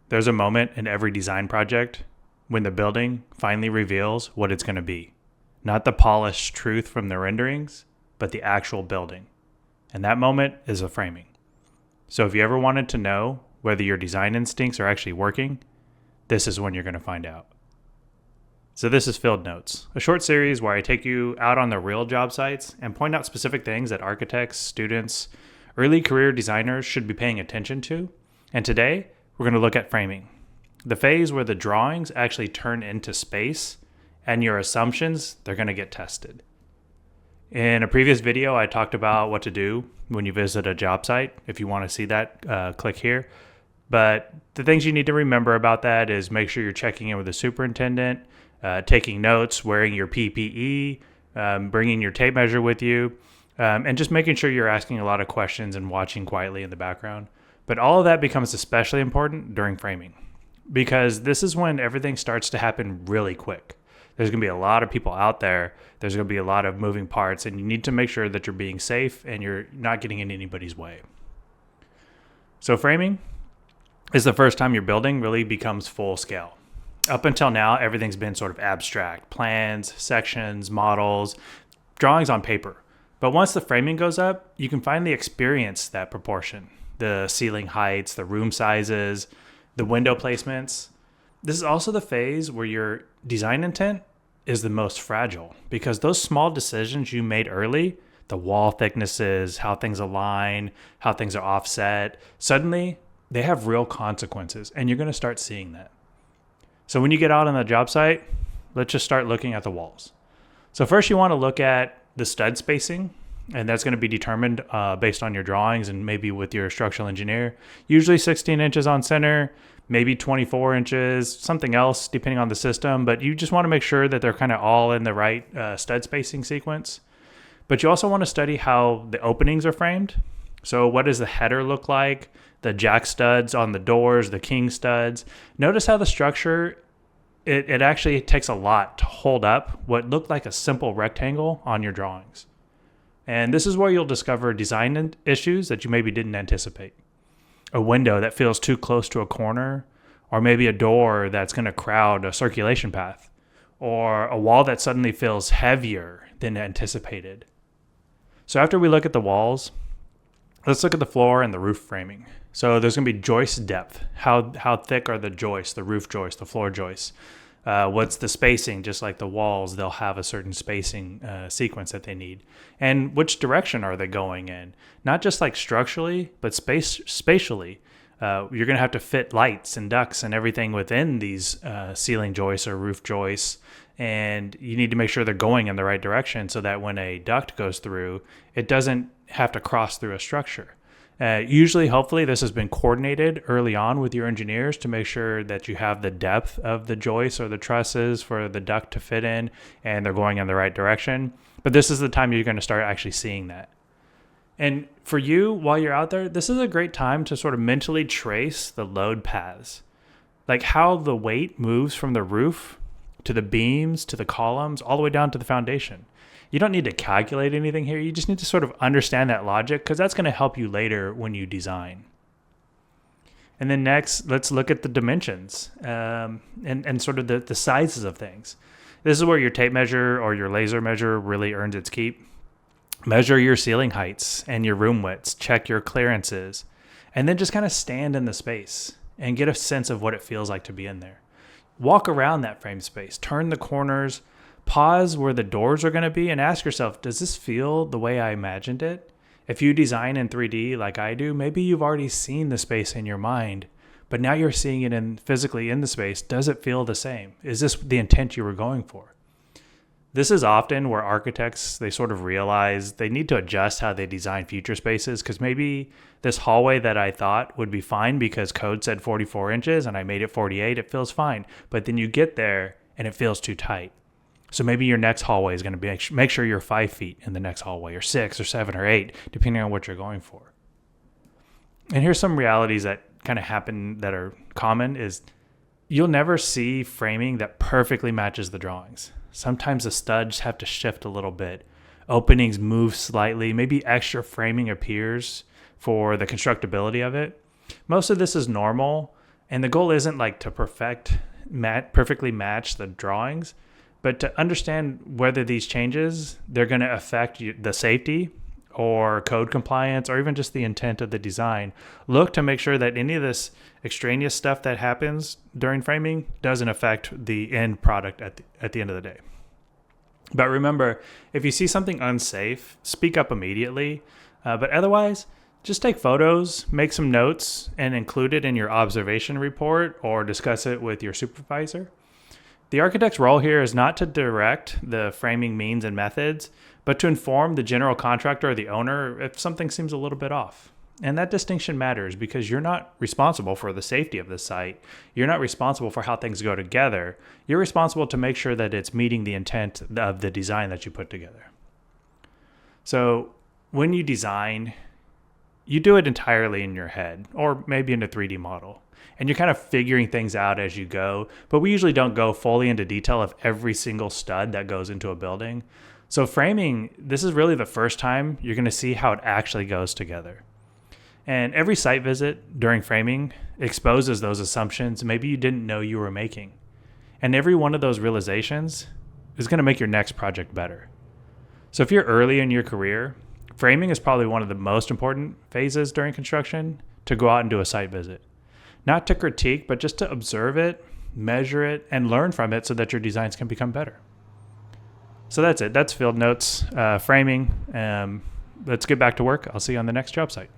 There's a moment in every design project when the building finally reveals what it's going to be. Not the polished truth from the renderings, but the actual building. And that moment is the framing. So if you ever wanted to know whether your design instincts are actually working, this is when you're going to find out. So this is Field Notes, a short series where I take you out on the real job sites and point out specific things that architects, students, early career designers should be paying attention to. And today, we're going to look at framing, the phase where the drawings actually turn into space and your assumptions, they're going to get tested. In a previous video, I talked about what to do when you visit a job site. If you want to see that, click here. But the things you need to remember about that is make sure you're checking in with the superintendent, taking notes, wearing your PPE, bringing your tape measure with you, and just making sure you're asking a lot of questions and watching quietly in the background. But all of that becomes especially important during framing because this is when everything starts to happen really quick. There's going to be a lot of people out there. There's going to be a lot of moving parts, and you need to make sure that you're being safe and you're not getting in anybody's way. So framing is the first time your building really becomes full scale. Up until now, everything's been sort of abstract, plans, sections, models, drawings on paper. But once the framing goes up, you can finally experience that proportion, the ceiling heights, the room sizes, the window placements. This is also the phase where your design intent is the most fragile because those small decisions you made early, the wall thicknesses, how things align, how things are offset, suddenly they have real consequences and you're going to start seeing that. So when you get out on the job site, let's just start looking at the walls. So first you want to look at the stud spacing, and that's going to be determined based on your drawings and maybe with your structural engineer. Usually 16 inches on center, maybe 24 inches, something else depending on the system, but you just want to make sure that they're kind of all in the right stud spacing sequence. But you also want to study how the openings are framed. So what does the header look like? The jack studs on the doors, the king studs. Notice how the structure, it actually takes a lot to hold up what looked like a simple rectangle on your drawings. And this is where you'll discover design issues that you maybe didn't anticipate. A window that feels too close to a corner, or maybe a door that's going to crowd a circulation path, or a wall that suddenly feels heavier than anticipated. So after we look at the walls, let's look at the floor and the roof framing. So there's going to be joist depth. How thick are the joists, the roof joists, the floor joists? What's the spacing? Just like the walls, they'll have a certain spacing sequence that they need. And which direction are they going in? Not just like structurally, but spatially. You're going to have to fit lights and ducts and everything within these ceiling joists or roof joists. And you need to make sure they're going in the right direction so that when a duct goes through, it doesn't have to cross through a structure. Usually, hopefully, this has been coordinated early on with your engineers to make sure that you have the depth of the joists or the trusses for the duct to fit in and they're going in the right direction. But this is the time you're going to start actually seeing that. And for you, while you're out there, this is a great time to sort of mentally trace the load paths, like how the weight moves from the roof to the beams, to the columns, all the way down to the foundation. You don't need to calculate anything here. You just need to sort of understand that logic because that's going to help you later when you design. And then next, let's look at the dimensions and sort of the sizes of things. This is where your tape measure or your laser measure really earns its keep. Measure your ceiling heights and your room widths. Check your clearances. And then just kind of stand in the space and get a sense of what it feels like to be in there. Walk around that frame space. Turn the corners. Pause where the doors are going to be and ask yourself, does this feel the way I imagined it? If you design in 3D like I do, maybe you've already seen the space in your mind, but now you're seeing it physically in the space. Does it feel the same? Is this the intent you were going for? This is often where architects, they sort of realize they need to adjust how they design future spaces because maybe this hallway that I thought would be fine because code said 44 inches and I made it 48, it feels fine. But then you get there and it feels too tight. So maybe your next hallway is going to be, make sure you're 5 feet in the next hallway, or 6 or 7 or 8, depending on what you're going for. And here's some realities that kind of happen that are common is you'll never see framing that perfectly matches the drawings. Sometimes the studs have to shift a little bit. Openings move slightly. Maybe extra framing appears for the constructability of it. Most of this is normal. And the goal isn't like to perfectly match the drawings, but to understand whether these changes, they're going to affect the safety or code compliance or even just the intent of the design. Look to make sure that any of this extraneous stuff that happens during framing doesn't affect the end product at the end of the day. But remember, if you see something unsafe, speak up immediately. But otherwise, just take photos, make some notes, and include it in your observation report or discuss it with your supervisor. The architect's role here is not to direct the framing means and methods, but to inform the general contractor or the owner if something seems a little bit off. And that distinction matters because you're not responsible for the safety of the site. You're not responsible for how things go together. You're responsible to make sure that it's meeting the intent of the design that you put together. So when you design, you do it entirely in your head or maybe in a 3D model. And you're kind of figuring things out as you go, but we usually don't go fully into detail of every single stud that goes into a building. So framing, this is really the first time you're going to see how it actually goes together. And every site visit during framing exposes those assumptions maybe you didn't know you were making. And every one of those realizations is going to make your next project better. So if you're early in your career, framing is probably one of the most important phases during construction to go out and do a site visit. Not to critique, but just to observe it, measure it, and learn from it so that your designs can become better. So that's it. That's Field Notes, framing. Let's get back to work. I'll see you on the next job site.